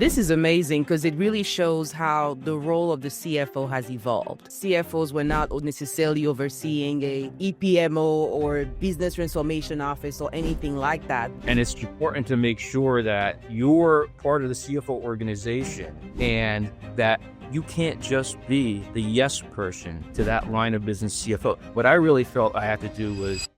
This is amazing because it really shows how the role of the CFO has evolved. CFOs were not necessarily overseeing a EPMO or business transformation office or anything like that. And it's important to make sure that you're part of the CFO organization and that you can't just be the yes person to that line of business CFO. What I really felt I had to do was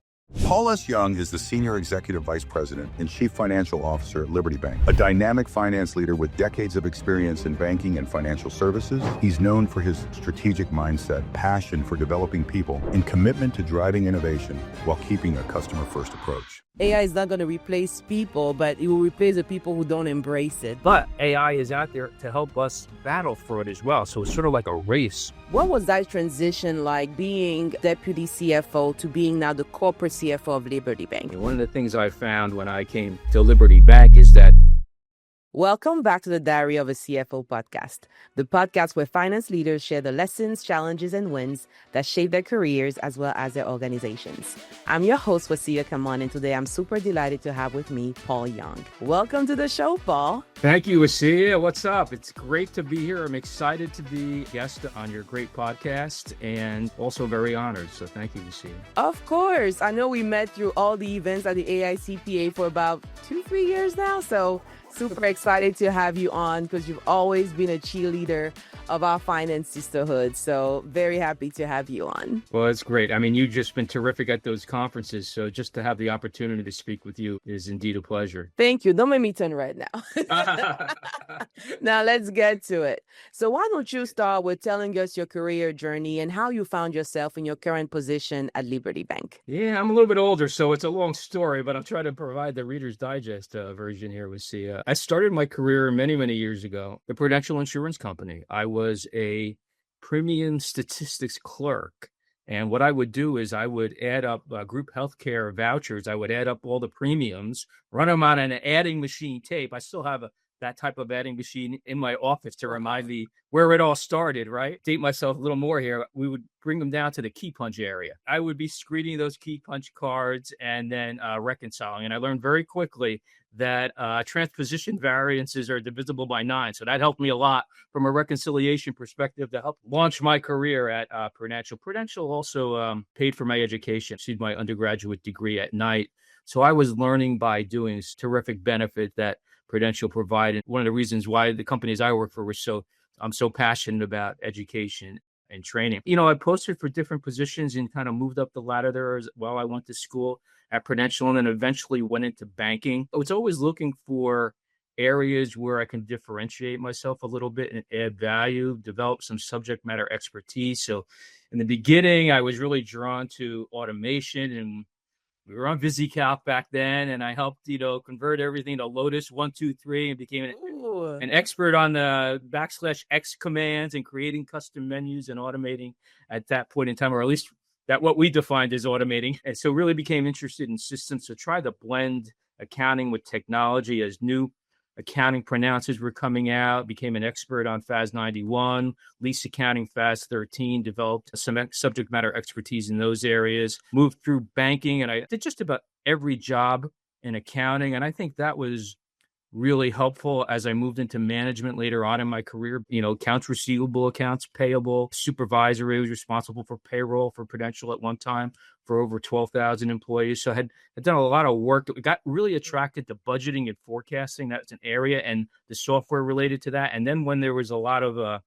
Paul S. Young is the Senior Executive Vice President and Chief Financial Officer at Liberty Bank, a dynamic finance leader with decades of experience in banking and financial services. He's known for his strategic mindset, passion for developing people, and commitment to driving innovation while keeping a customer-first approach. AI is not going to replace people, but it will replace the people who don't embrace it. But AI is out there to help us battle for it as well. So it's sort of like a race. What was that transition like, being deputy CFO to being now the corporate CFO of Liberty Bank? One of the things I found when I came to Liberty Bank is that Welcome back to the Diary of a CFO podcast, the podcast where finance leaders share the lessons, challenges, and wins that shape their careers as well as their organizations. I'm your host, Wassia Kamon, and today I'm super delighted to have with me Paul Young. Welcome to the show, Paul. Thank you, Wassia. What's up? It's great to be here. I'm excited to be a guest on your great podcast and also very honored. So thank you, Wassia. Of course. I know we met through all the events at the AICPA for about 2-3 years now, so super excited to have you on because you've always been a cheerleader of our finance sisterhood. So very happy to have you on. Well, it's great. I mean, you've just been terrific at those conferences. So just to have the opportunity to speak with you is indeed a pleasure. Thank you. Don't make me turn red now. Now let's get to it. So why don't you start with telling us your career journey and how you found yourself in your current position at Liberty Bank? Yeah, I'm a little bit older, so it's a long story, but I'll try to provide the Reader's Digest version here with Sia. I started my career many, many years ago, the Prudential Insurance Company. I was a premium statistics clerk. And what I would do is I would add up group healthcare vouchers. I would add up all the premiums, run them on an adding machine tape. I still have that type of adding machine in my office to remind me where it all started, right? Date myself a little more here. We would bring them down to the key punch area. I would be screening those key punch cards and then reconciling. And I learned very quickly that transposition variances are divisible by 9. So that helped me a lot from a reconciliation perspective to help launch my career at Prudential. Prudential also paid for my education, received my undergraduate degree at night. So I was learning by doing this terrific benefit that Prudential provided. One of the reasons why the companies I work for I'm so passionate about education and training. You know, I posted for different positions and kind of moved up the ladder there while I went to school at Prudential and then eventually went into banking. I was always looking for areas where I can differentiate myself a little bit and add value, develop some subject matter expertise. So in the beginning, I was really drawn to automation, and we were on VisiCalc back then, and I helped, convert everything to Lotus 1-2-3 and became an expert on the \X commands and creating custom menus and automating at that point in time, or at least that what we defined as automating. And so really became interested in systems to try to blend accounting with technology as new accounting pronouncers were coming out, became an expert on FAS 91, lease accounting FAS 13, developed some subject matter expertise in those areas, moved through banking, and I did just about every job in accounting. And I think that was really helpful as I moved into management later on in my career. Accounts receivable, accounts payable, supervisory. I was responsible for payroll for Prudential at one time for over 12,000 employees. So I had done a lot of work. Got really attracted to budgeting and forecasting. That's an area, and the software related to that. And then when there was a lot of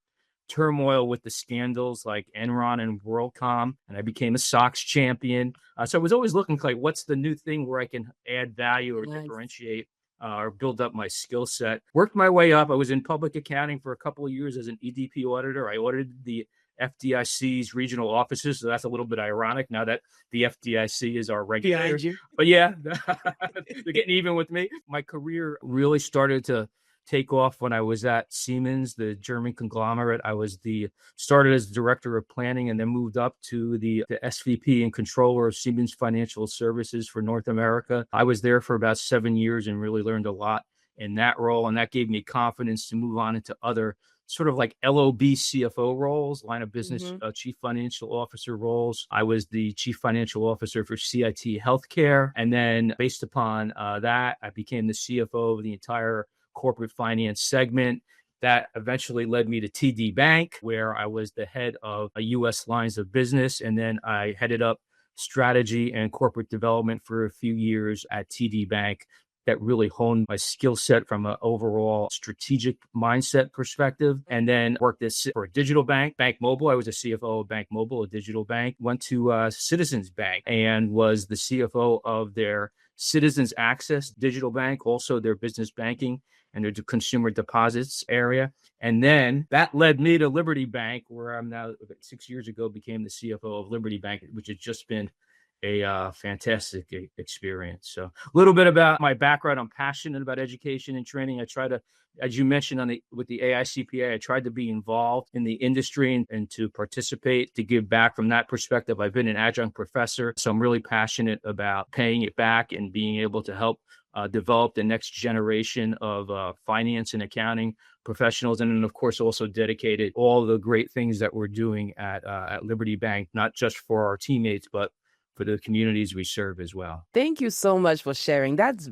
turmoil with the scandals like Enron and WorldCom, and I became a SOX champion. So I was always looking like, what's the new thing where I can add value or differentiate or build up my skill set. Worked my way up. I was in public accounting for a couple of years as an EDP auditor. I audited the FDIC's regional offices. So that's a little bit ironic now that the FDIC is our regulator. But yeah, they're getting even with me. My career really started to take off when I was at Siemens, the German conglomerate. I started as director of planning and then moved up to the SVP and controller of Siemens Financial Services for North America. I was there for about 7 years and really learned a lot in that role. And that gave me confidence to move on into other sort of like LOB CFO roles, line of business chief financial officer roles. I was the chief financial officer for CIT Healthcare. And then based upon that, I became the CFO of the entire corporate finance segment. That eventually led me to TD Bank, where I was the head of a U.S. lines of business. And then I headed up strategy and corporate development for a few years at TD Bank. That really honed my skill set from an overall strategic mindset perspective. And then worked for a digital bank, Bank Mobile. I was a CFO of Bank Mobile, a digital bank. Went to Citizens Bank and was the CFO of their Citizens Access digital bank, also their business banking and their consumer deposits area. And then that led me to Liberty Bank, where I'm now, 6 years ago, became the CFO of Liberty Bank, which has just been a fantastic experience. So a little bit about my background. I'm passionate about education and training. I try to, as you mentioned with the AICPA, I tried to be involved in the industry and to participate, to give back from that perspective. I've been an adjunct professor, so I'm really passionate about paying it back and being able to help develop the next generation of finance and accounting professionals. And then, of course, also dedicated all the great things that we're doing at Liberty Bank, not just for our teammates, but for the communities we serve as well. Thank you so much for sharing. That's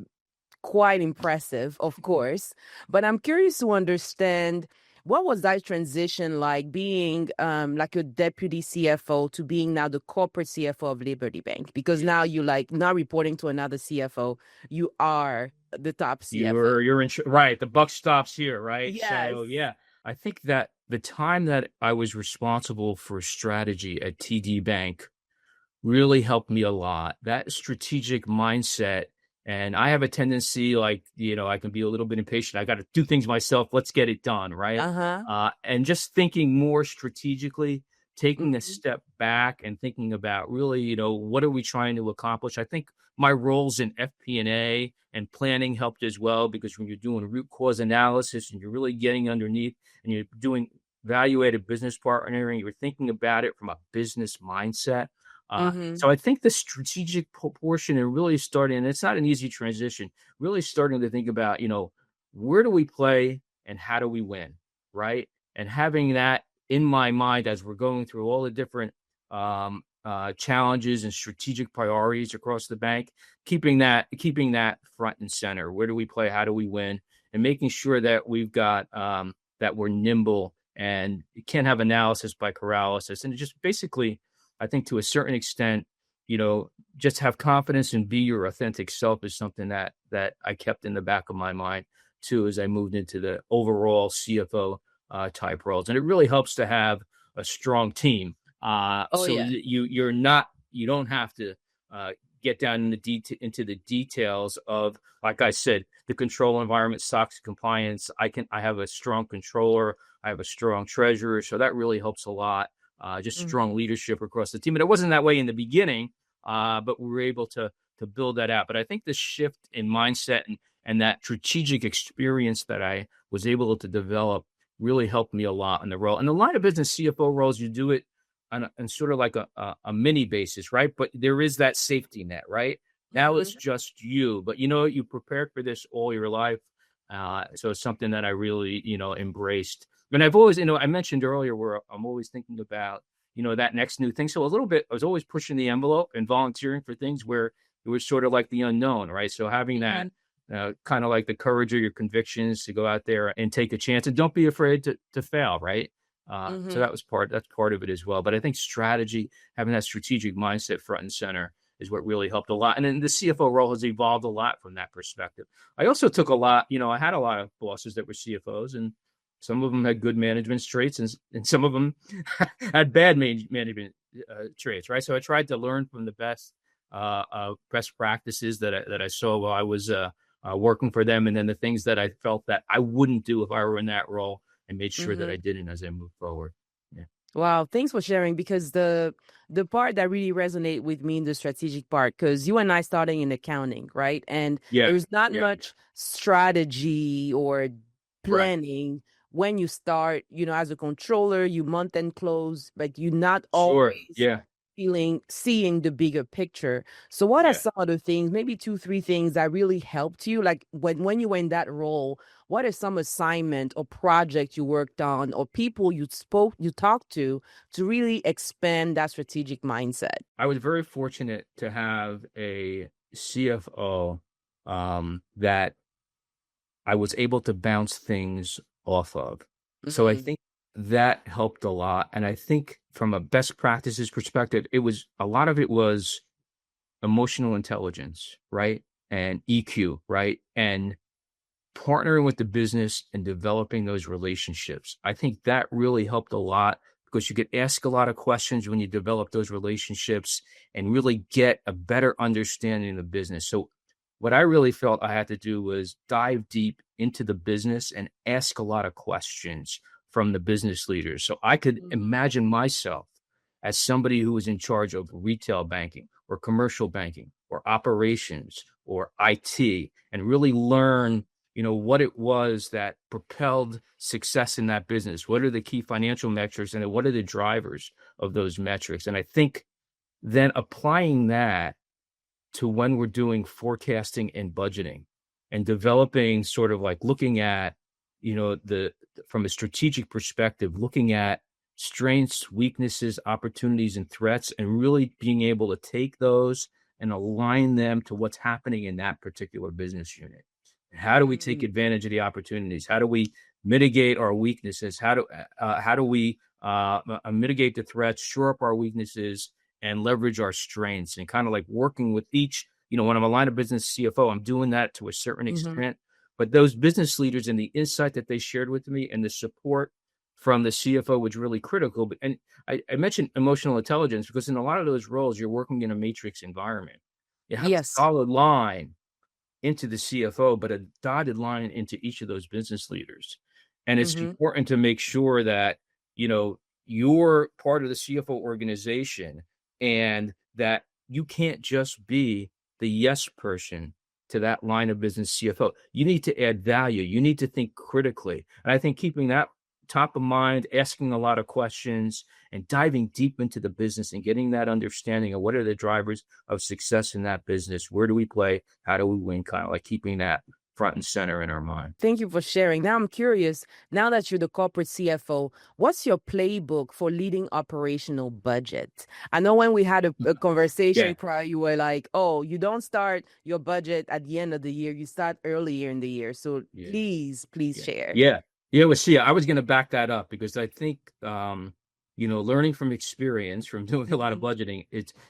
quite impressive, of course. But I'm curious to understand, what was that transition like, being like a deputy CFO to being now the corporate CFO of Liberty Bank? Because now you not reporting to another CFO, you are the top CFO. You're right. The buck stops here, right? Yes. So yeah, I think that the time that I was responsible for strategy at TD Bank really helped me a lot. That strategic mindset. And I have a tendency, I can be a little bit impatient. I got to do things myself. Let's get it done, right? And just thinking more strategically, taking a step back and thinking about really, what are we trying to accomplish? I think my roles in FP&A and planning helped as well, because when you're doing root cause analysis and you're really getting underneath and you're doing value-added business partnering, you're thinking about it from a business mindset. So I think the strategic portion and really starting, and it's not an easy transition, really starting to think about, where do we play and how do we win, right? And having that in my mind as we're going through all the different challenges and strategic priorities across the bank, keeping that front and center. Where do we play? How do we win? And making sure that we've got that we're nimble and you can't have analysis by paralysis. And it just basically, I think to a certain extent, just have confidence and be your authentic self is something that I kept in the back of my mind too, as I moved into the overall CFO type roles. And it really helps to have a strong team. You don't have to get down into the details of, like I said, the control environment, SOX compliance. I have a strong controller. I have a strong treasurer. So that really helps a lot. Just strong leadership across the team. And it wasn't that way in the beginning, but we were able to build that out. But I think the shift in mindset and that strategic experience that I was able to develop really helped me a lot in the role. And the line of business CFO roles, you do it on sort of like a mini basis, right? But there is that safety net, right? Now it's just you, but you prepared for this all your life. So it's something that I really, embraced. And I've always, I mentioned earlier where I'm always thinking about, that next new thing. So a little bit, I was always pushing the envelope and volunteering for things where it was sort of like the unknown, right? So having that kind of like the courage of your convictions to go out there and take a chance and don't be afraid to fail, right? So that's part of it as well. But I think strategy, having that strategic mindset front and center is what really helped a lot. And then the CFO role has evolved a lot from that perspective. I also took a lot, I had a lot of bosses that were CFOs, and some of them had good management traits and some of them had bad management traits, right? So I tried to learn from the best practices that I saw while I was working for them, and then the things that I felt that I wouldn't do if I were in that role, and made sure that I didn't as I moved forward. Yeah. Wow, thanks for sharing, because the part that really resonate with me in the strategic part, because you and I started in accounting, right? And there's not much strategy or planning when you start, as a controller, you month end close, but you're not always seeing the bigger picture. So what are some of the things, maybe 2-3 things that really helped you? Like when you were in that role, what are some assignment or project you worked on or people you talked to really expand that strategic mindset? I was very fortunate to have a CFO that I was able to bounce things off of. So I Mhm. think that helped a lot. And I think from a best practices perspective, a lot of it was emotional intelligence, right? And EQ, right? And partnering with the business and developing those relationships. I think that really helped a lot because you could ask a lot of questions when you develop those relationships and really get a better understanding of the business. So what I really felt I had to do was dive deep into the business and ask a lot of questions from the business leaders. So I could Mhm. imagine myself as somebody who was in charge of retail banking or commercial banking or operations or IT and really learn what it was that propelled success in that business. What are the key financial metrics and what are the drivers of those metrics? And I think then applying that to when we're doing forecasting and budgeting and developing sort of like looking at, the from a strategic perspective, looking at strengths, weaknesses, opportunities, and threats, and really being able to take those and align them to what's happening in that particular business unit. How do we take Mm. advantage of the opportunities? How do we mitigate our weaknesses? How do we mitigate the threats, shore up our weaknesses, and leverage our strengths? And kind of like working with each, when I'm a line of business CFO, I'm doing that to a certain Mhm. extent. But those business leaders and the insight that they shared with me and the support from the CFO was really critical. And I mentioned emotional intelligence because in a lot of those roles, you're working in a matrix environment. You have a Yes. solid line into the CFO, but a dotted line into each of those business leaders. And it's Mhm. important to make sure that, you're part of the CFO organization and that you can't just be the yes person to that line of business CFO. You need to add value. You need to think critically. And I think keeping that top of mind, asking a lot of questions and diving deep into the business and getting that understanding of what are the drivers of success in that business. Where do we play? How do we win? Kind of like keeping that front and center in our mind. Thank you for sharing. Now I'm curious, now that you're the corporate CFO, what's your playbook for leading operational budget? I know when we had a Yeah, conversation prior, you were like, oh, you don't start your budget at the end of the year, you start earlier in the year. So yeah, please yeah, share. yeah, yeah. Well, see, I was going to back that up because I think, learning from experience, from doing a lot of Mhm. budgeting,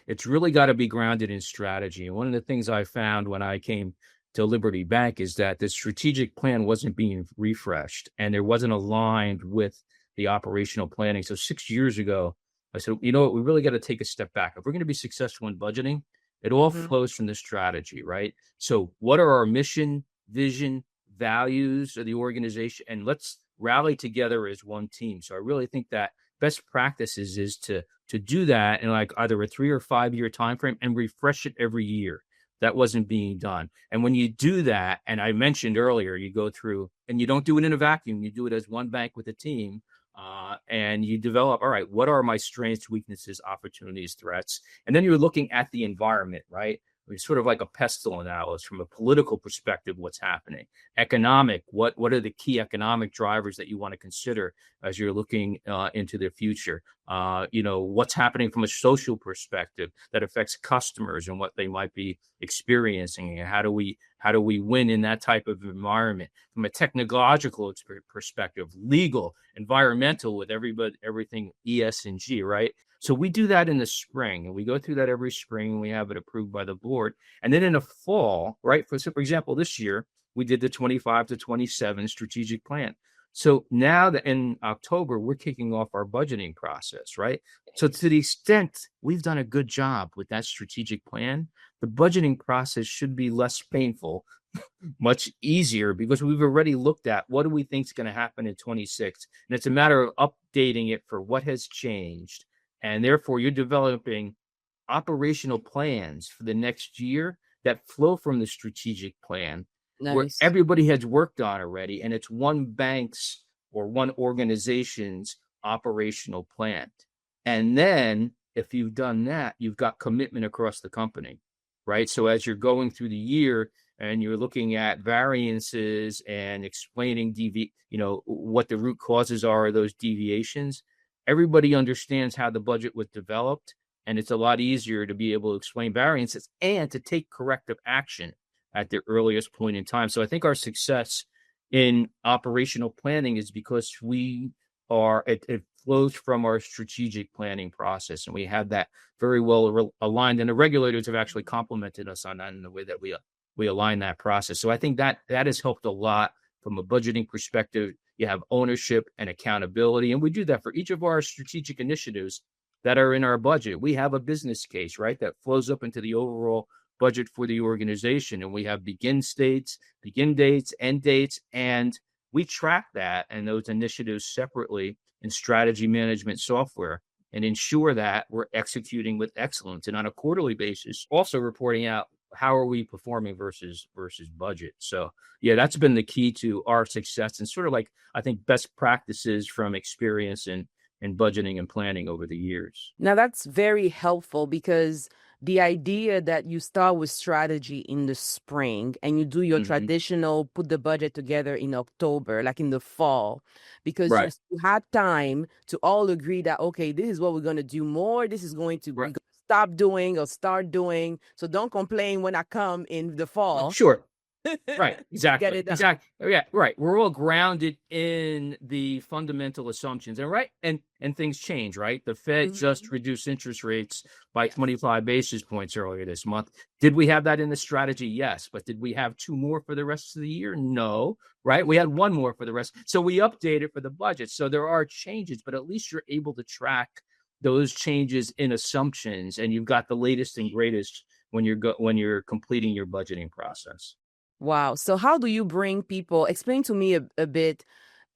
it's really got to be grounded in strategy. And one of the things I found when I came to Liberty Bank is that the strategic plan wasn't being refreshed and there wasn't aligned with the operational planning. So 6 years ago, I said, you know what, we really got to take a step back. If we're going to be successful in budgeting, it all Mhm. flows from the strategy, right? So what are our mission, vision, values of the organization? And let's rally together as one team. So I really think that best practices is to do that in like either a 3 or 5 year time frame and refresh it every year. That wasn't being done. And when you do that, and I mentioned earlier, you go through and you don't do it in a vacuum, you do it as one bank with a team. And you develop, all right, what are my strengths, weaknesses, opportunities, threats? And then you're looking at the environment, right? It's sort of like a pestle analysis from a political perspective, what's happening. Economic, what are the key economic drivers that you want to consider as you're looking into the future? What's happening from a social perspective that affects customers and what they might be experiencing, and how do we win in that type of environment? From a technological perspective, legal, environmental, with everything ES&G, right? So we do that in the spring, and we go through that every spring, and we have it approved by the board. And then in the fall, right? For example, this year we did the 25 to 27 strategic plan. So now that in October, we're kicking off our budgeting process, right? So to the extent we've done a good job with that strategic plan, the budgeting process should be less painful, much easier, because we've already looked at what do we think is going to happen in 26. And it's a matter of updating it for what has changed. And therefore, you're developing operational plans for the next year that flow from the strategic plan where Nice. everybody has worked on already, and it's one bank's or one organization's operational plan. And then if you've done that, you've got commitment across the company, right? So as you're going through the year and you're looking at variances and explaining what the root causes are of those deviations, everybody understands how the budget was developed, and it's a lot easier to be able to explain variances and to take corrective action at the earliest point in time. So I think our success in operational planning is because it flows from our strategic planning process, and we have that very well aligned, and the regulators have actually complimented us on that in the way that we align that process. So I think that has helped a lot from a budgeting perspective. You have ownership and accountability, and we do that for each of our strategic initiatives that are in our budget. We have a business case, right, that flows up into the overall budget for the organization, and we have begin dates, end dates, and we track that and those initiatives separately in strategy management software and ensure that we're executing with excellence, and on a quarterly basis also reporting out how are we performing versus budget. So yeah, that's been the key to our success, and sort of like, I think, best practices from experience in budgeting and planning over the years. Now, that's very helpful, because the idea that you start with strategy in the spring and you do your traditional put the budget together in October, like in the fall, because Right. you had time to all agree that, okay, this is what we're going to do more. This is going to Right. stop doing or start doing. So don't complain when I come in the fall. Sure. Right. Exactly. Get it done. Exactly. Yeah. Right. We're all grounded in the fundamental assumptions, and right. And things change, right? The Fed just reduced interest rates by 25 basis points earlier this month. Did we have that in the strategy? Yes. But did we have 2 more for the rest of the year? No. Right. We had 1 more for the rest. So we updated for the budget. So there are changes, but at least you're able to track those changes in assumptions, and you've got the latest and greatest when you're completing your budgeting process. Wow. So how do you bring people, explain to me a bit,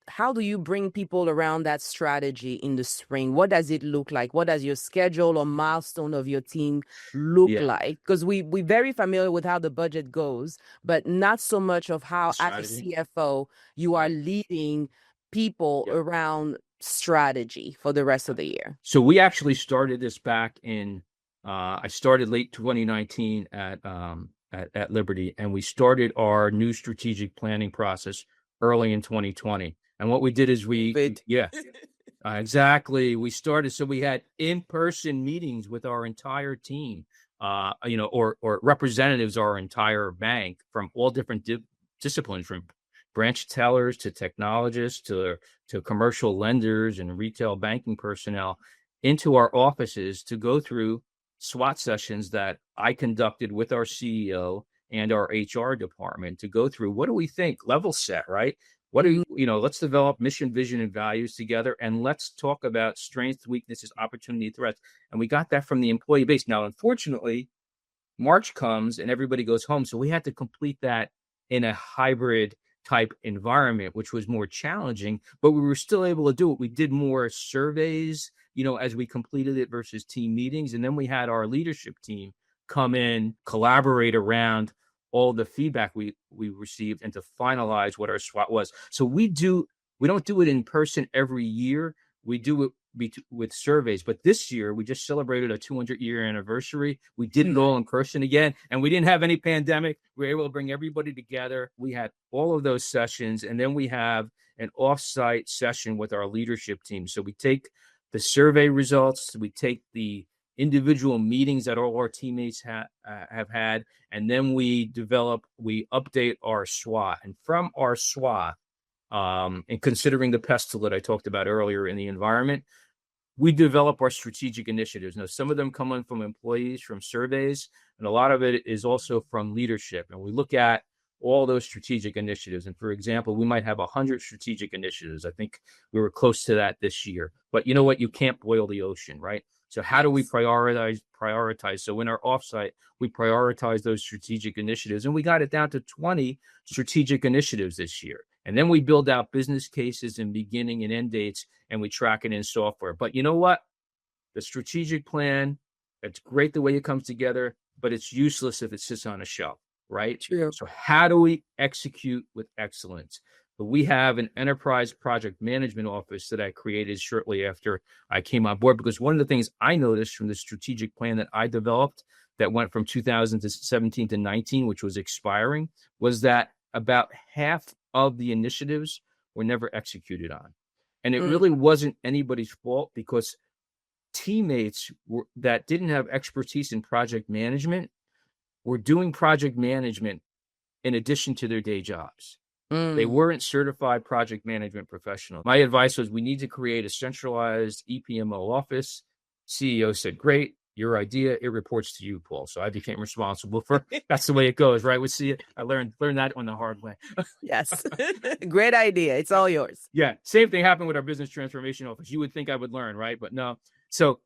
how do you bring people around that strategy in the spring? What does it look like? What does your schedule or milestone of your team look like? Because we're very familiar with how the budget goes, but not so much of how, as a CFO, you are leading people around strategy for the rest of the year. So we actually started this back in, I started late 2019 at Liberty, and we started our new strategic planning process early in 2020. And what we did is exactly. We started, so we had in-person meetings with our entire team, or representatives of our entire bank from all different disciplines, from branch tellers to technologists to commercial lenders and retail banking personnel, into our offices to go through SWOT sessions that I conducted with our CEO and our HR department to go through, what do we think? Level set, right? What do let's develop mission, vision, and values together, and let's talk about strengths, weaknesses, opportunity, threats. And we got that from the employee base. Now, unfortunately, March comes and everybody goes home. So we had to complete that in a hybrid type environment, which was more challenging, but we were still able to do it. We did more surveys, as we completed it versus team meetings. And then we had our leadership team come in, collaborate around all the feedback we received, and to finalize what our SWOT was. So we don't do it in person every year. We do it with surveys, but this year we just celebrated a 200-year anniversary. We did it all in person again, and we didn't have any pandemic. We were able to bring everybody together. We had all of those sessions, and then we have an off-site session with our leadership team. So we take the survey results, we take the individual meetings that all our teammates have had, and then we update our SWOT. And from our SWOT, and considering the pestle that I talked about earlier in the environment, we develop our strategic initiatives. Now, some of them come in from employees, from surveys, and a lot of it is also from leadership. And we look at all those strategic initiatives. And for example, we might have 100 strategic initiatives. I think we were close to that this year. But you know what? You can't boil the ocean, right? So how do we prioritize? So in our offsite, we prioritize those strategic initiatives, and we got it down to 20 strategic initiatives this year. And then we build out business cases and beginning and end dates, and we track it in software. But you know what? The strategic plan, it's great the way it comes together, but it's useless if it sits on a shelf, right? True. So how do we execute with excellence? But we have an enterprise project management office that I created shortly after I came on board, because one of the things I noticed from the strategic plan that I developed that went from 2017 to 19, which was expiring, was that about half of the initiatives were never executed on. And it really wasn't anybody's fault, because teammates that didn't have expertise in project management were doing project management in addition to their day jobs. They weren't certified project management professionals. My advice was we need to create a centralized EPMO office. CEO said, great, your idea, it reports to you, Paul. So I became responsible for, that's the way it goes, right? I learned that on the hard way. Yes. Great idea. It's all yours. Yeah. Same thing happened with our business transformation office. You would think I would learn, right? But no. So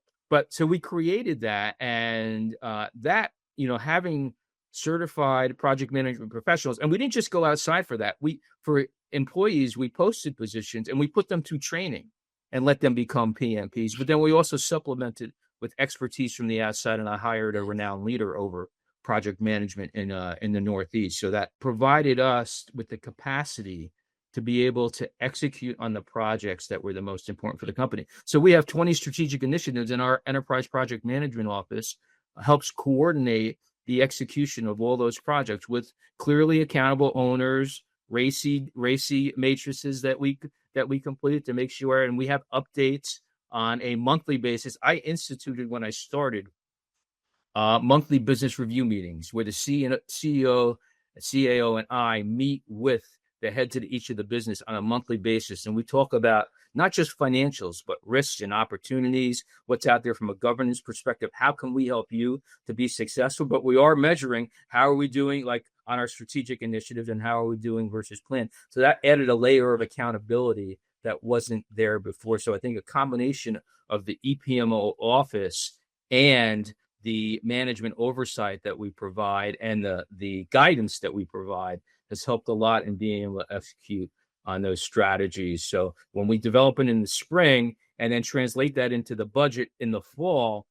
we created that, and that, having certified project management professionals, and we didn't just go outside for that. For employees, we posted positions and we put them through training and let them become PMPs. But then we also supplemented with expertise from the outside, and I hired a renowned leader over project management in the Northeast. So that provided us with the capacity to be able to execute on the projects that were the most important for the company. So we have 20 strategic initiatives, in our enterprise project management office helps coordinate the execution of all those projects with clearly accountable owners, racy matrices that we complete to make sure, and we have updates on a monthly basis. I instituted, when I started, monthly business review meetings where the CEO, CAO, and I meet with the heads of each of the business on a monthly basis. And we talk about not just financials, but risks and opportunities, what's out there from a governance perspective. How can we help you to be successful? But we are measuring how are we doing, like on our strategic initiatives, and how are we doing versus plan. So that added a layer of accountability that wasn't there before. So I think a combination of the EPMO office and the management oversight that we provide and the guidance that we provide has helped a lot in being able to execute on those strategies. So when we develop it in the spring and then translate that into the budget in the fall,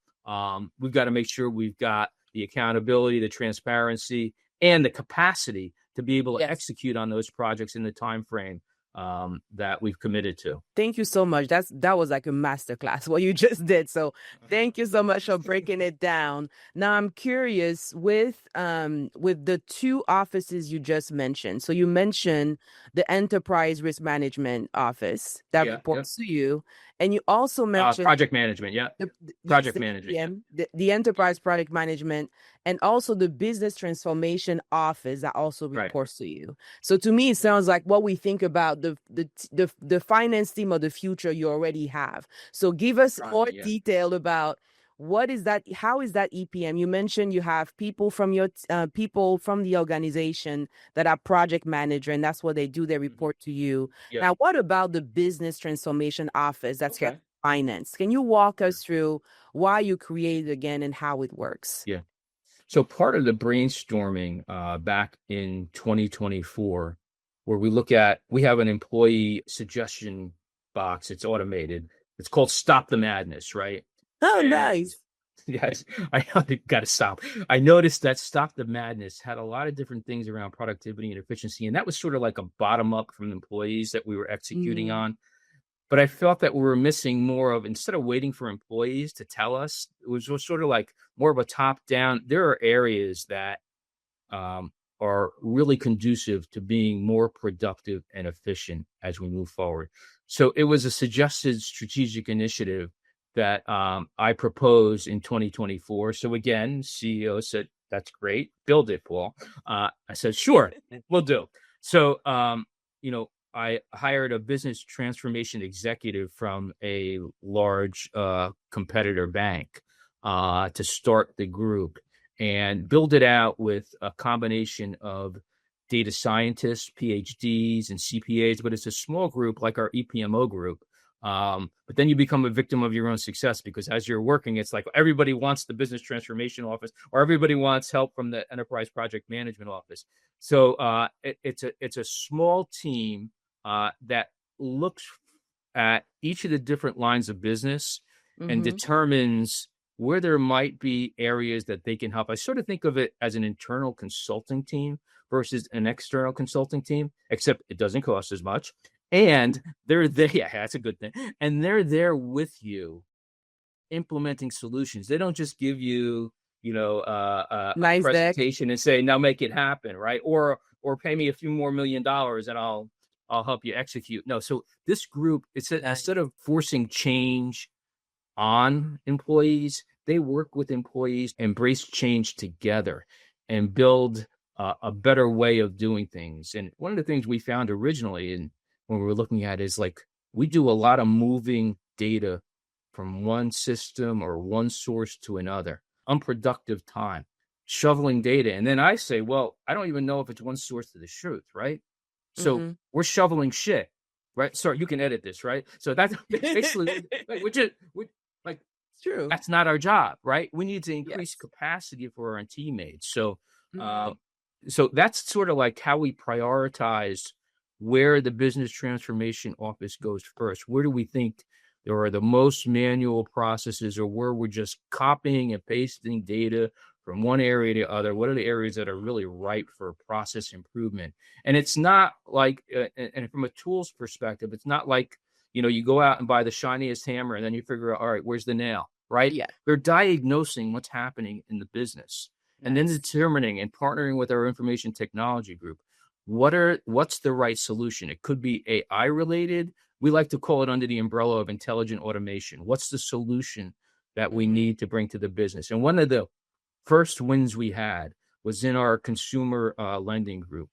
we've got to make sure we've got the accountability, the transparency, and the capacity to be able to execute on those projects in the time frame that we've committed to. Thank you so much. That was like a masterclass, what you just did. So thank you so much for breaking it down. Now I'm curious with the two offices you just mentioned. So you mentioned the Enterprise Risk Management Office that reports to you, and you also mentioned project management. Project management. The Enterprise Project Management, and also the Business Transformation Office that also reports to you. So to me, it sounds like what we think about the finance team of the future you already have. So give us more detail about what is that? How is that EPM? You mentioned you have people from your people from the organization that are project manager, and that's what they do. They report to you. Now, what about the Business Transformation Office? That's finance. Can you walk us through why you created it again and how it works? Yeah. So part of the brainstorming back in 2024, where we have an employee suggestion box. It's automated. It's called Stop the Madness, right? Oh, nice. Yes, I got to stop. I noticed that Stop the Madness had a lot of different things around productivity and efficiency, and that was sort of like a bottom up from the employees that we were executing on. But I felt that we were missing more of, instead of waiting for employees to tell us, it was sort of like more of a top down. There are areas that are really conducive to being more productive and efficient as we move forward. So it was a suggested strategic initiative that I proposed in 2024. So again, CEO said, that's great. Build it, Paul. I said, sure, we'll do. So, I hired a business transformation executive from a large competitor bank to start the group and build it out with a combination of data scientists, PhDs, and CPAs. But it's a small group like our EPMO group. But then you become a victim of your own success, because as you're working, it's like everybody wants the business transformation office, or everybody wants help from the enterprise project management office. So it's a small team that looks at each of the different lines of business and determines where there might be areas that they can help. I sort of think of it as an internal consulting team versus an external consulting team, except it doesn't cost as much. And they're there. Yeah, that's a good thing. And they're there with you implementing solutions. They don't just give you, a nice presentation and say, now make it happen, right? Or pay me a few more $1 million and I'll help you execute. No. So this group, instead of forcing change on employees, they work with employees, embrace change together, and build a better way of doing things. And one of the things we found originally, and when we were looking at, is like we do a lot of moving data from one system or one source to another, unproductive time, shoveling data. And then I say, well, I don't even know if it's one source to the truth, right? So we're shoveling shit, right? Sorry, you can edit this, right? So that's basically like, like It's true. that's not our job, right? We need to increase capacity for our teammates. So, so that's sort of like how we prioritize where the business transformation office goes first. Where do we think there are the most manual processes, or where we're just copying and pasting data from one area to the other? What are the areas that are really ripe for process improvement? And it's not like, and from a tools perspective, it's not like, you go out and buy the shiniest hammer and then you figure out, all right, where's the nail, right? Yeah. We're diagnosing what's happening in the business and then determining and partnering with our information technology group. What's the right solution? It could be AI related. We like to call it under the umbrella of intelligent automation. What's the solution that we need to bring to the business? And one of the first wins we had was in our consumer lending group.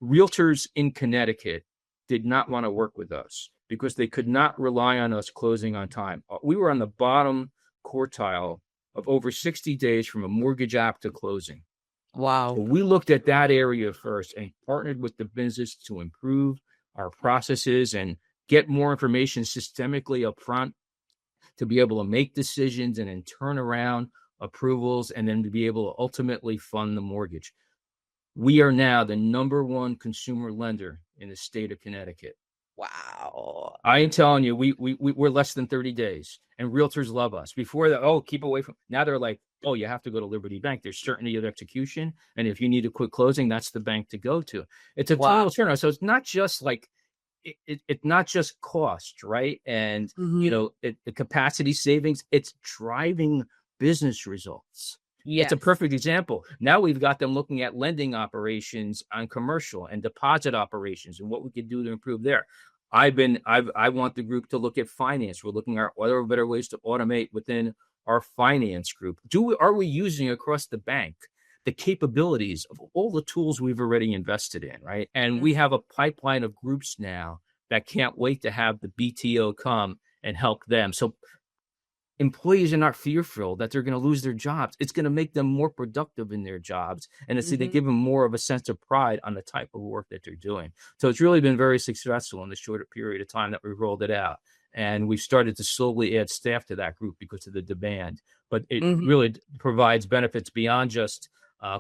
Realtors in Connecticut did not want to work with us because they could not rely on us closing on time. We were on the bottom quartile of over 60 days from a mortgage app to closing. Wow. So we looked at that area first and partnered with the business to improve our processes and get more information systemically up front to be able to make decisions and then turn around approvals and then to be able to ultimately fund the mortgage. We are now the #1 consumer lender in the state of Connecticut. Wow. I am telling you, we're less than 30 days, and realtors love us. Before that, keep away from. Now they're like, you have to go to Liberty Bank. There's certainty of execution, and if you need a quick closing, that's the bank to go to. It's a total turnaround. So it's not just like it's not just cost, right? And the capacity savings. It's driving business results. Yes. It's a perfect example. Now we've got them looking at lending operations on commercial and deposit operations and what we could do to improve there. I want the group to look at finance. We're looking at what are better ways to automate within our finance group. Are we using across the bank the capabilities of all the tools we've already invested in, right? And we have a pipeline of groups now that can't wait to have the BTO come and help them. So employees are not fearful that they're going to lose their jobs. It's going to make them more productive in their jobs. And it's going to give them more of a sense of pride on the type of work that they're doing. So it's really been very successful in the shorter period of time that we rolled it out. And we've started to slowly add staff to that group because of the demand. But it really provides benefits beyond just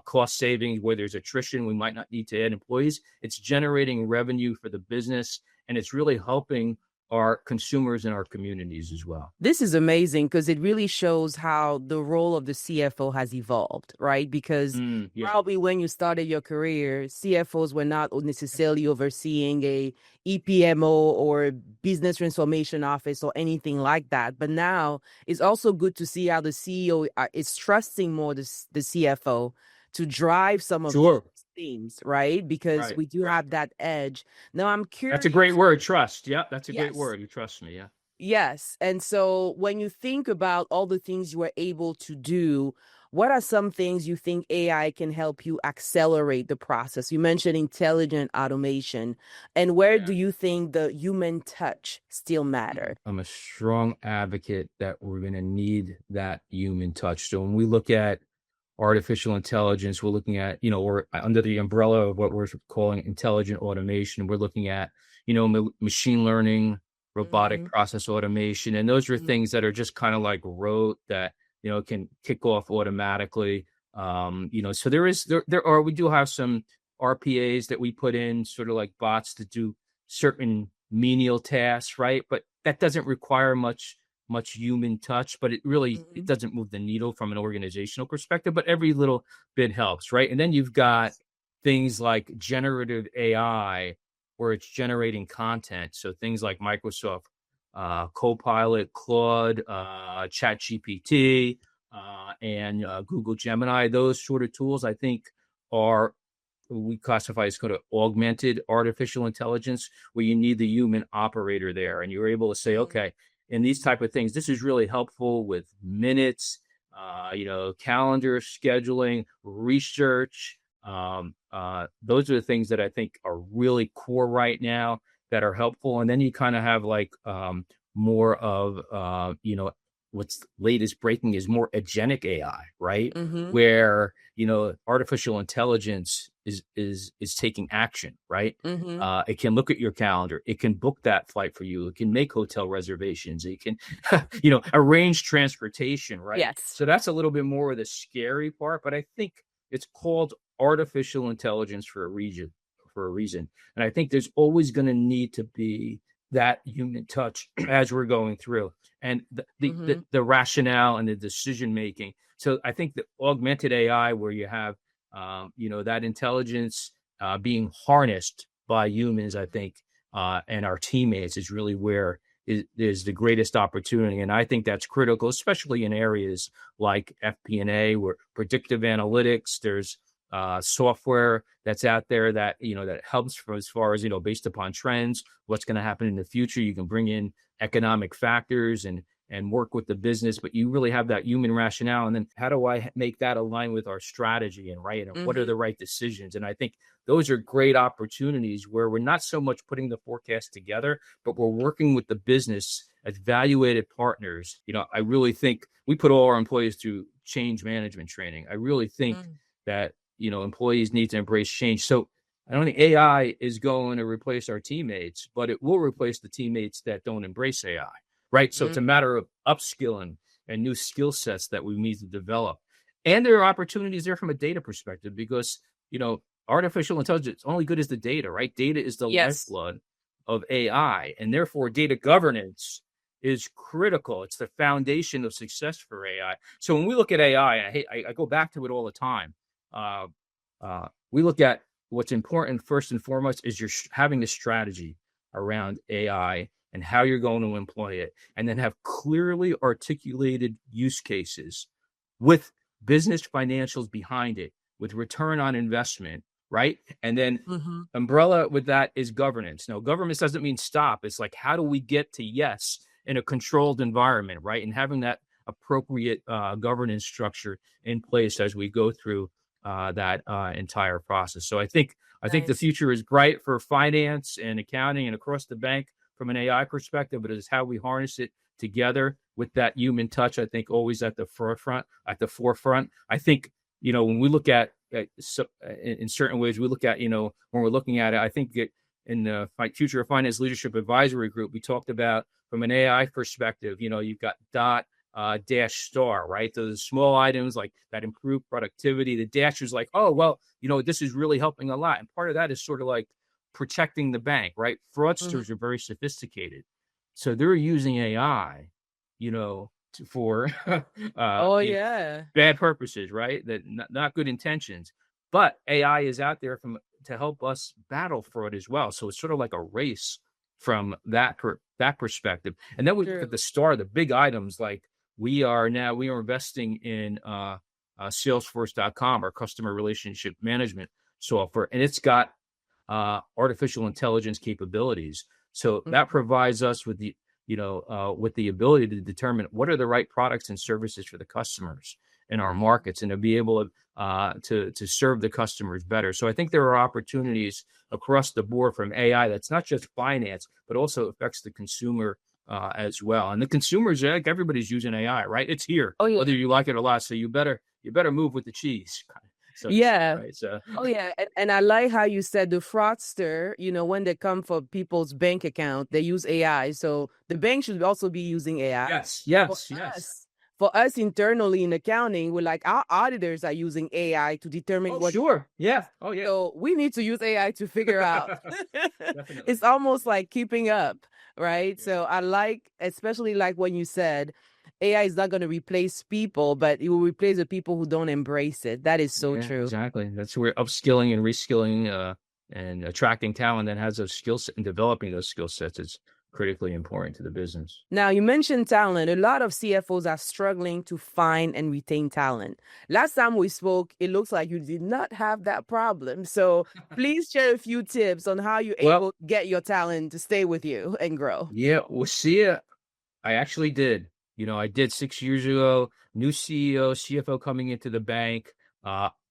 cost savings, where there's attrition. We might not need to add employees. It's generating revenue for the business, and it's really helping our consumers and our communities as well. This is amazing because it really shows how the role of the CFO has evolved, right? Because probably when you started your career, CFOs were not necessarily overseeing a EPMO or business transformation office or anything like that. But now it's also good to see how the CEO is trusting more the CFO to drive some of these themes, right? Because we do have that edge. Now, I'm curious. That's a great word, trust. Yeah, that's a great word. You trust me, yeah. Yes. And so when you think about all the things you were able to do, what are some things you think AI can help you accelerate the process? You mentioned intelligent automation. And where do you think the human touch still matter? I'm a strong advocate that we're going to need that human touch. So when we look at artificial intelligence, we're looking at, we're under the umbrella of what we're calling intelligent automation. We're looking at, machine learning, robotic process automation. And those are things that are just kind of like rote that, can kick off automatically. So we do have some RPAs that we put in, sort of like bots to do certain menial tasks, right? But that doesn't require much human touch, but it really it doesn't move the needle from an organizational perspective, but every little bit helps, right? And then you've got things like generative AI, where it's generating content. So things like Microsoft Copilot, Claude, ChatGPT, and Google Gemini, those sort of tools, I think, we classify as kind of augmented artificial intelligence, where you need the human operator there. And you're able to say, okay, in these type of things, this is really helpful with minutes, calendar scheduling, research, Those are the things that I think are really core right now that are helpful. And then you kind of have like more of, what's latest breaking is more agentic AI, right? Mm-hmm. Where, artificial intelligence is taking action, right? Mm-hmm. It can look at your calendar. It can book that flight for you. It can make hotel reservations. It can, arrange transportation, right? Yes. So that's a little bit more of the scary part, but I think it's called artificial intelligence for a reason. And I think there's always going to need to be that human touch as we're going through, and the rationale and the decision making. So I think the augmented AI, where you have that intelligence being harnessed by humans, I think, and our teammates, is really where is the greatest opportunity. And I think that's critical, especially in areas like FP&A, where predictive analytics, there's software that's out there that, that helps for as far as, based upon trends, what's going to happen in the future. You can bring in economic factors and work with the business, but you really have that human rationale. And then how do I make that align with our strategy and what are the right decisions? And I think those are great opportunities where we're not so much putting the forecast together, but we're working with the business as valuated partners. I really think we put all our employees through change management training. I really think that, employees need to embrace change. So I don't think AI is going to replace our teammates, but it will replace the teammates that don't embrace AI, right? So it's a matter of upskilling and new skill sets that we need to develop. And there are opportunities there from a data perspective because, artificial intelligence is only good as the data, right? Data is the lifeblood of AI, and therefore data governance is critical. It's the foundation of success for AI. So when we look at AI, I go back to it all the time. We look at what's important first and foremost is you're having a strategy around AI and how you're going to employ it, and then have clearly articulated use cases with business financials behind it, with return on investment, right? And then umbrella with that is governance. Now, governance doesn't mean stop. It's like, how do we get to yes in a controlled environment, right? And having that appropriate governance structure in place as we go through that entire process. So I think the future is bright for finance and accounting and across the bank from an AI perspective, but it's how we harness it together with that human touch. I think always at the forefront. I think, when we look at in certain ways, we look at, when we're looking at it, I think in the Future of Finance Leadership Advisory Group, we talked about from an AI perspective, you've got dot dash star, right? Those small items like that improve productivity. The dash is like, oh, well, this is really helping a lot. And part of that is sort of like protecting the bank, right? Fraudsters are very sophisticated. So they're using AI, for bad purposes, right? That not good intentions. But AI is out there to help us battle fraud as well. So it's sort of like a race from that perspective. And then we look at the big items like we are investing in Salesforce.com, our customer relationship management software, and it's got artificial intelligence capabilities. So that provides us with the ability to determine what are the right products and services for the customers in our markets, and to be able to serve the customers better. So I think there are opportunities across the board from AI that's not just finance, but also affects the consumer as well. And the consumers, like everybody's using AI, right? It's here, whether you like it or not. So you better move with the cheese. So, right? So. And I like how you said the fraudster, when they come for people's bank account, they use AI. So the bank should also be using AI. Yes. For us internally in accounting, we're like, our auditors are using AI to determine what. Sure. Yeah. Oh, yeah. So we need to use AI to figure out. Definitely. It's almost like keeping up, right? Yeah. So I like, especially like when you said, AI is not going to replace people, but it will replace the people who don't embrace it. That is so true. Exactly. That's where upskilling and reskilling and attracting talent that has those skill sets and developing those skill sets is critically important to the business. Now, you mentioned talent. A lot of CFOs are struggling to find and retain talent. Last time we spoke, it looks like you did not have that problem. So please share a few tips on how you're able to get your talent to stay with you and grow. Yeah, Wassia, I actually did. I did 6 years ago, new CEO, CFO coming into the bank.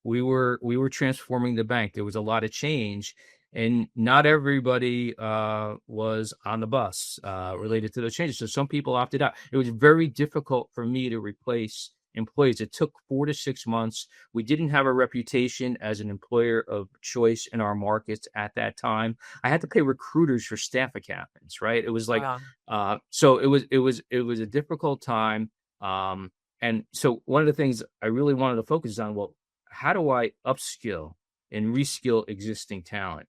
we were transforming the bank. There was a lot of change, and not everybody was on the bus related to those changes. So some people opted out. It was very difficult for me to replace employees. It took 4 to 6 months. We didn't have a reputation as an employer of choice in our markets at that time. I had to pay recruiters for staff accountants, right? It was like, Wow. so it was a difficult time. And so one of the things I really wanted to focus on, well, how do I upskill and reskill existing talent?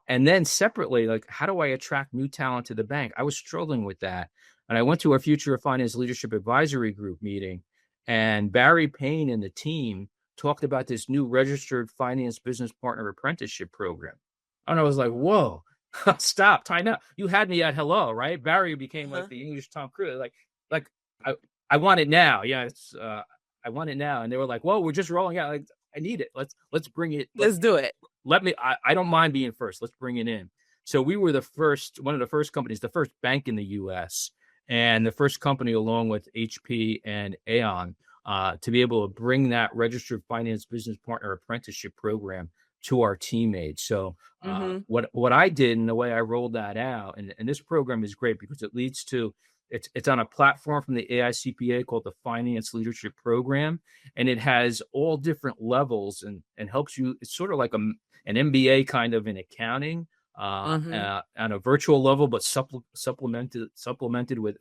And then separately, like, how do I attract new talent to the bank? I was struggling with that. And I went to our Future of Finance Leadership Advisory Group meeting, and Barry Payne and the team talked about this new registered finance business partner apprenticeship program. And I was like, whoa, stop, time out. You had me at hello, right? Barry became like the English Tom Cruise. Like I want it now. Yeah, it's I want it now. And they were like, whoa, we're just rolling out. Like, I need it. Let's bring it. Let's do it. I don't mind being first. Let's bring it in. So we were one of the first companies, the first bank in the US, and the first company along with HP and Aon to be able to bring that registered finance business partner apprenticeship program to our teammates. So what I did and the way I rolled that out, and this program is great because it leads to, it's on a platform from the AICPA called the Finance Leadership Program, and it has all different levels and helps you. It's sort of like an MBA kind of in accounting on a virtual level, but supplemented with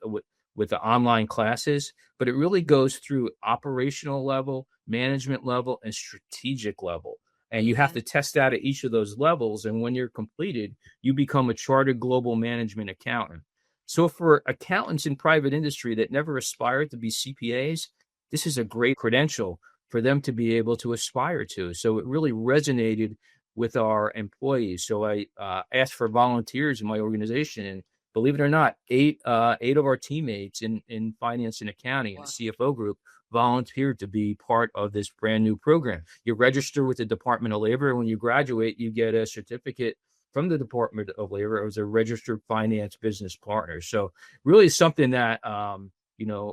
the online classes. But it really goes through operational level, management level, and strategic level. And you have to test out at each of those levels. And when you're completed, you become a chartered global management accountant. So for accountants in private industry that never aspired to be CPAs, this is a great credential for them to be able to aspire to. So it really resonated with our employees. So I asked for volunteers in my organization, and believe it or not, eight of our teammates in finance and accounting, and the CFO group, volunteered to be part of this brand new program. You register with the Department of Labor. When you graduate, you get a certificate from the Department of Labor as a registered finance business partner. So really something that,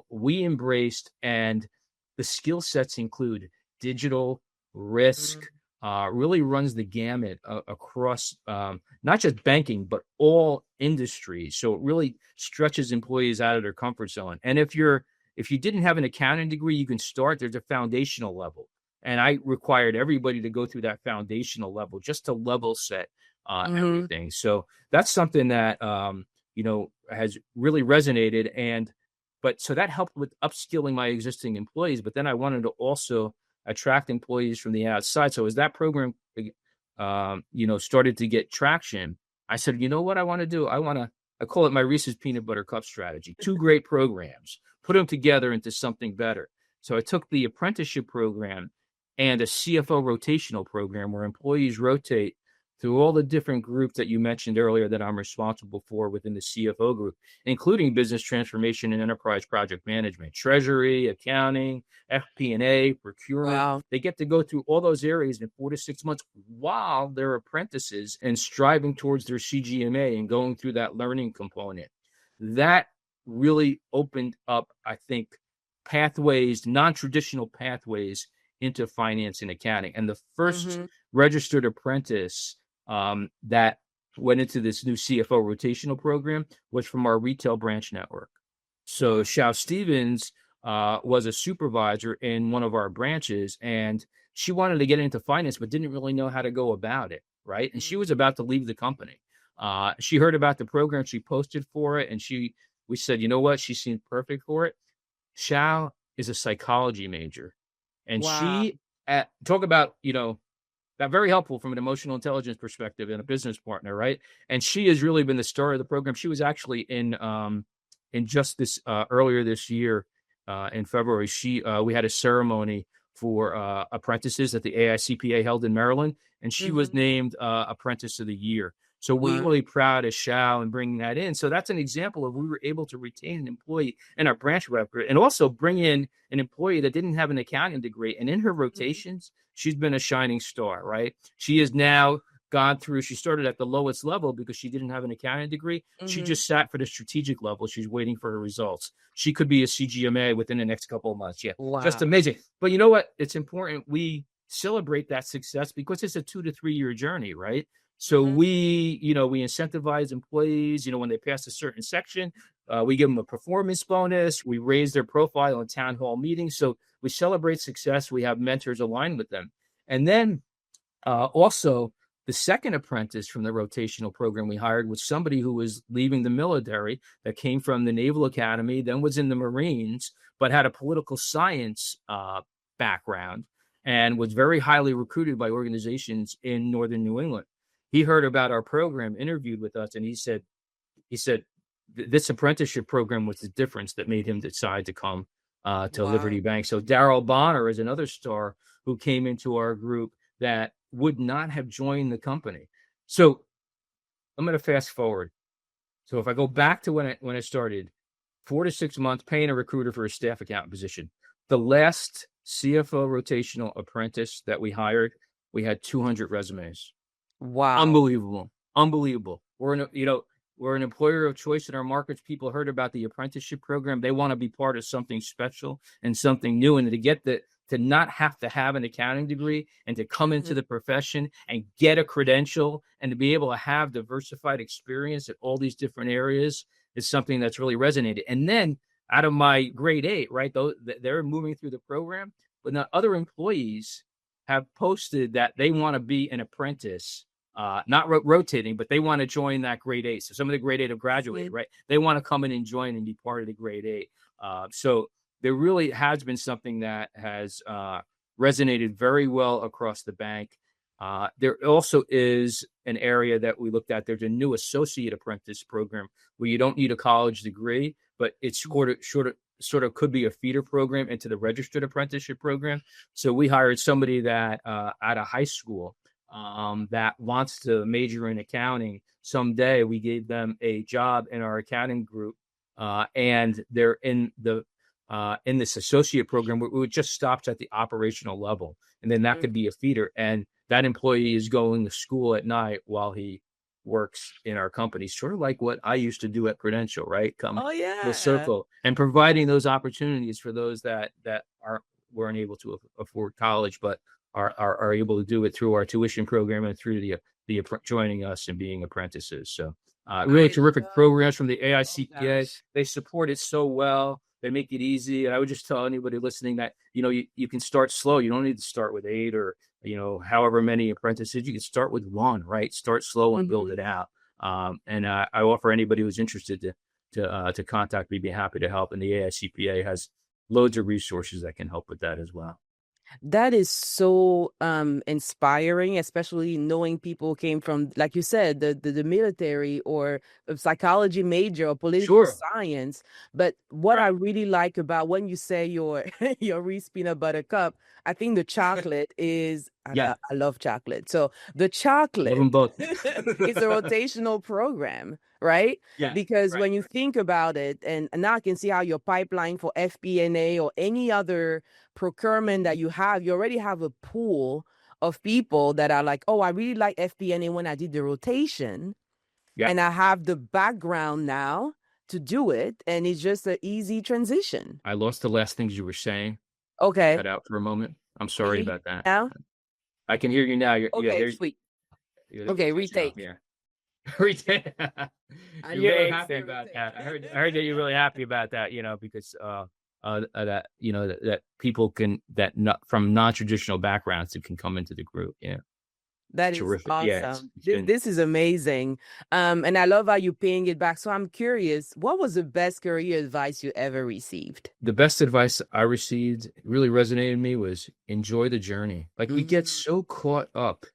we embraced, and the skill sets include digital, risk, really runs the gamut across not just banking, but all industries. So it really stretches employees out of their comfort zone. And if you didn't have an accounting degree, you can start. There's a foundational level. And I required everybody to go through that foundational level just to level set everything. So that's something that, has really resonated. So that helped with upskilling my existing employees. But then I wanted to also attract employees from the outside. So as that program, started to get traction, I said, you know what I want to do? I call it my Reese's Peanut Butter Cup strategy. 2 great programs, put them together into something better. So I took the apprenticeship program and a CFO rotational program where employees rotate through all the different groups that you mentioned earlier that I'm responsible for within the CFO group, including business transformation and enterprise project management, treasury, accounting, FP&A, procurement. Wow. They get to go through all those areas in 4 to 6 months while they're apprentices and striving towards their CGMA and going through that learning component. That really opened up, I think, pathways, non-traditional pathways into finance and accounting. And the first registered apprentice that went into this new CFO rotational program was from our retail branch network. So Shao Stevens was a supervisor in one of our branches, and she wanted to get into finance, but didn't really know how to go about it, right? And she was about to leave the company. She heard about the program, she posted for it, and we said, you know what? She seemed perfect for it. Shao is a psychology major, and she talk about, that very helpful from an emotional intelligence perspective and a business partner, right? And she has really been the star of the program. She was actually in just this earlier this year in February. We had a ceremony for apprentices that the AICPA held in Maryland, and she was named Apprentice of the Year. So we're really proud of Shao and bringing that in. So that's an example of we were able to retain an employee in our branch record and also bring in an employee that didn't have an accounting degree. And in her rotations, she's been a shining star, right? She has now gone through, she started at the lowest level because she didn't have an accounting degree. She just sat for the strategic level. She's waiting for her results. She could be a CGMA within the next couple of months. Yeah, just amazing. But you know what? It's important. We celebrate that success because it's a 2 to 3 year journey, right? So Mhm. we incentivize employees, when they pass a certain section, we give them a performance bonus. We raise their profile in town hall meetings. So we celebrate success. We have mentors aligned with them. And then also, the second apprentice from the rotational program we hired was somebody who was leaving the military that came from the Naval Academy, then was in the Marines, but had a political science background and was very highly recruited by organizations in Northern New England. He heard about our program, interviewed with us, and he said, this apprenticeship program was the difference that made him decide to come to Wow. Liberty Bank. So Daryl Bonner is another star who came into our group that would not have joined the company. So I'm going to fast forward. So if I go back to when I started, 4 to 6 months paying a recruiter for a staff accountant position. The last CFO rotational apprentice that we hired, we had 200 resumes. Wow. Unbelievable. We're an employer of choice in our markets. People heard about the apprenticeship program. They want to be part of something special and something new, and to not have to have an accounting degree and to come into Mhm. the profession and get a credential and to be able to have diversified experience at all these different areas is something that's really resonated. And then out of my grade 8, right, they're moving through the program, but now other employees have posted that they want to be an apprentice, not rotating, but they want to join that grade 8. So some of the grade 8 have graduated, Mhm. right? They want to come in and join and be part of the grade 8. So there really has been something that has resonated very well across the bank. There also is an area that we looked at. There's a new associate apprentice program where you don't need a college degree, but it's sort of could be a feeder program into the registered apprenticeship program. So we hired somebody that out of high school that wants to major in accounting. Someday we gave them a job in our accounting group, and they're in this associate program where it just stops at the operational level, and then that Mhm. could be a feeder. And that employee is going to school at night while he works in our company, sort of like what I used to do at Prudential, right? Come Oh full yeah. circle, and providing those opportunities for those that weren't able to afford college, but are able to do it through our tuition program and through the joining us and being apprentices. So really I terrific love. programs from the Oh AICPA. gosh. They support it so well. They make it easy. And I would just tell anybody listening that, you can start slow. You don't need to start with 8 or, however many apprentices. You can start with 1, right? Start slow and build Mhm. it out. And I offer anybody who's interested to contact me, be happy to help. And the AICPA has loads of resources that can help with that as well. That is so inspiring, especially knowing people came from, like you said, the military or a psychology major or political Sure. science. But what I Right. really like about when you say your your Reese peanut butter cup, I think the chocolate is, Yeah. I love chocolate. So the Love chocolate them both. is a rotational program, right? Yeah. Because Right. when you think about it, and now I can see how your pipeline for FP&A or any other procurement that you have, you already have a pool of people that are like, oh, I really like FP&A when I did the rotation, Yeah. and I have the background now to do it, and it's just an easy transition. I lost the last things you were saying. Okay. Cut out for a moment. I'm Can sorry you hear about that. now? I can hear you now. Okay, sweet. You're Okay, catching up. retake. Yeah. I'm You're your really ex. happy about that. I heard that you're really happy about that, because that that people that from non-traditional backgrounds that can come into the group. Yeah. It's That is terrific. Yeah, awesome. it's This, been this is amazing. And I love how you're paying it back. So I'm curious, what was the best career advice you ever received? the best advice I received really resonated with me was enjoy the journey. Like we get Mhm. so caught up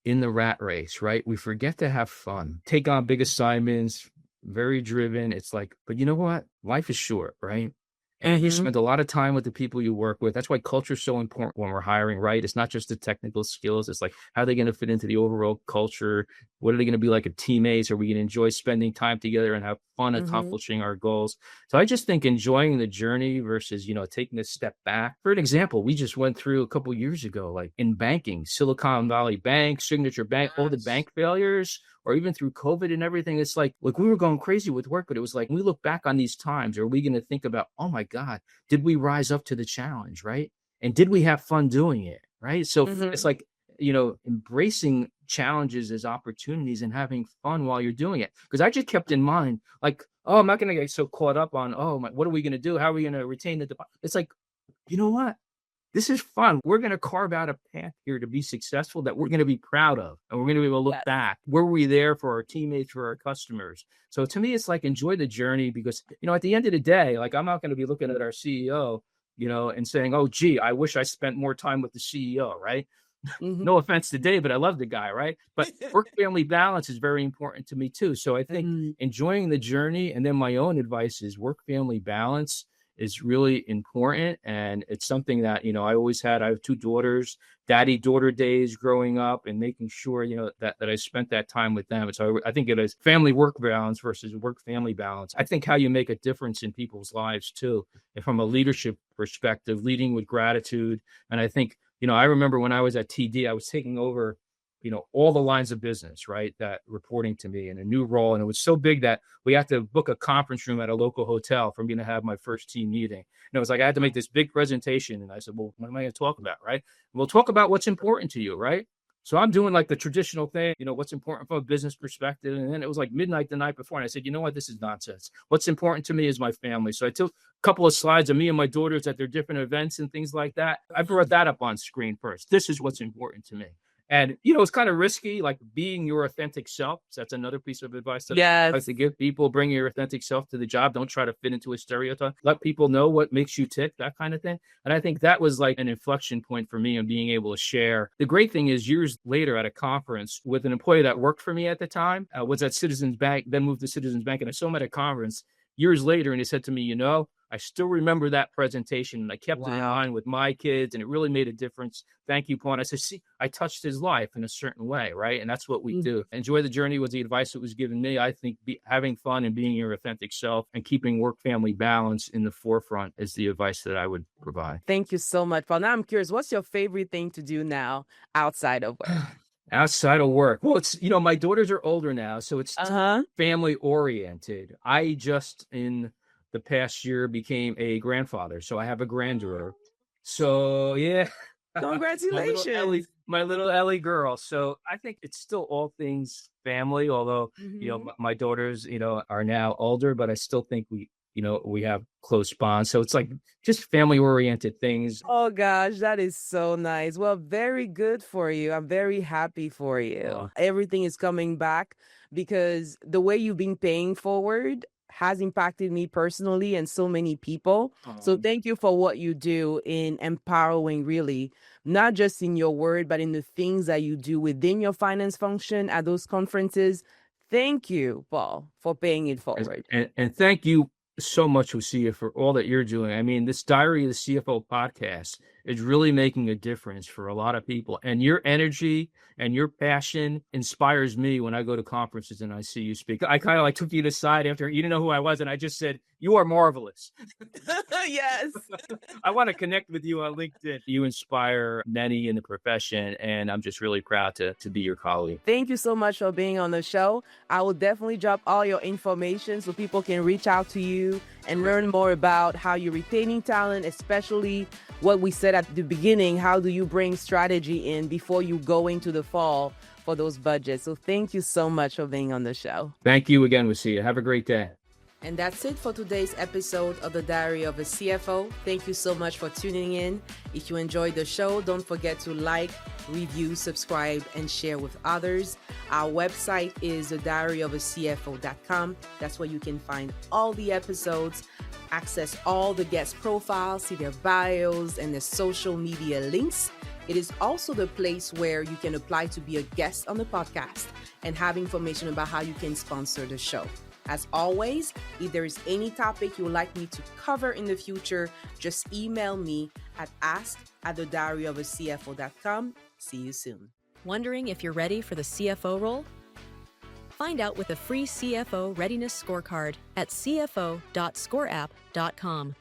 in the rat race, right? We forget to have fun, take on big assignments, very driven. It's like, but you know what? Life is short, right? And you Mhm. spend a lot of time with the people you work with. That's why culture is so important when we're hiring, right? It's not just the technical skills. It's like, how are they going to fit into the overall culture? What are they going to be like a teammates? Are we going to enjoy spending time together and have fun Mhm. accomplishing our goals? So I just think enjoying the journey versus, taking a step back. For an example, we just went through a couple years ago, like in banking, Silicon Valley Bank, Signature Bank, all the Yes. bank failures, or even through COVID and everything. It's like we were going crazy with work, but it was like, when we look back on these times, are we going to think about, oh my God, did we rise up to the challenge? Right. And did we have fun doing it? Right. So Mhm. it's like, embracing challenges as opportunities and having fun while you're doing it. Because I just kept in mind, like, oh, I'm not going to get so caught up on, what are we going to do? How are we going to retain the deposit? It's like, you know what? This is fun. We're going to carve out a path here to be successful that we're going to be proud of. And we're going to be able to look Yes. back. Were we there for our teammates, for our customers? So to me, it's like, enjoy the journey because, at the end of the day, like, I'm not going to be looking at our CEO, and saying, oh, gee, I wish I spent more time with the CEO, right? Mhm. No offense to David, I love the guy, right? But work-family balance is very important to me too. So I think Mm. enjoying the journey, and then my own advice is work-family balance is really important. And it's something that, I always had. I have 2 daughters, daddy-daughter days growing up, and making sure, that I spent that time with them. So I think it is family-work balance versus work-family balance. I think how you make a difference in people's lives too, and from a leadership perspective, leading with gratitude. And I think, I remember when I was at TD, I was taking over, all the lines of business, right, that reporting to me in a new role. And it was so big that we had to book a conference room at a local hotel for me to have my first team meeting. And it was like, I had to make this big presentation. And I said, well, what am I going to talk about? Right. And we'll talk about what's important to you. Right. So I'm doing like the traditional thing, what's important from a business perspective. And then it was like midnight the night before. And I said, you know what? This is nonsense. What's important to me is my family. So I took a couple of slides of me and my daughters at their different events and things like that. I brought that up on screen first. This is what's important to me. And, it's kind of risky, like being your authentic self. So that's another piece of advice that I like Yes. to give people. Bring your authentic self to the job. Don't try to fit into a stereotype. Let people know what makes you tick, that kind of thing. And I think that was like an inflection point for me in being able to share. The great thing is years later at a conference with an employee that worked for me at the time, was at Citizens Bank, then moved to Citizens Bank. And I saw him at a conference years later. And he said to me, I still remember that presentation and I kept it in Wow. mind with my kids and it really made a difference. Thank you, Paul. And I said, see, I touched his life in a certain way, right? And that's what we do. Enjoy the journey was the advice that was given me. I think having fun and being your authentic self and keeping work-family balance in the forefront is the advice that I would provide. Thank you so much, Paul. Now I'm curious, what's your favorite thing to do now outside of work? Outside of work. Well, it's, my daughters are older now, so it's Uh-huh. family oriented. I just in the past year became a grandfather, so I have a granddaughter. So yeah, Congratulations. my little Ellie girl. So I think it's still all things family, although, Mhm. my daughters, are now older, but I still think we have close bonds. So it's like just family oriented things. Oh gosh, that is so nice. Well, very good for you. I'm very happy for you. Everything is coming back because the way you've been paying forward has impacted me personally and so many people. So thank you for what you do in empowering, really, not just in your word, but in the things that you do within your finance function at those conferences. Thank you, Paul, for paying it forward. And thank you so much, Wassia, for all that you're doing. I mean, this Diary of the CFO podcast is really making a difference for a lot of people. And your energy and your passion inspires me when I go to conferences and I see you speak. I kind of like took you aside after you didn't know who I was. And I just said, you are marvelous. Yes. I want to connect with you on LinkedIn. You inspire many in the profession. And I'm just really proud to be your colleague. Thank you so much for being on the show. I will definitely drop all your information so people can reach out to you and learn more about how you're retaining talent, especially what we said at the beginning. How do you bring strategy in before you go into the fall for those budgets? So thank you so much for being on the show. Thank you again, Wassia. Have a great day. And that's it for today's episode of the Diary of a CFO. Thank you so much for tuning in. If you enjoyed the show, don't forget to like, review, subscribe, and share with others. Our website is thediaryofacfo.com. That's where you can find all the episodes, access all the guest profiles, see their bios, and their social media links. It is also the place where you can apply to be a guest on the podcast and have information about how you can sponsor the show. As always, if there is any topic you would like me to cover in the future, just email me at ask@thediaryofacfo.com. See you soon. Wondering if you're ready for the CFO role? Find out with a free CFO readiness scorecard at cfo.scoreapp.com.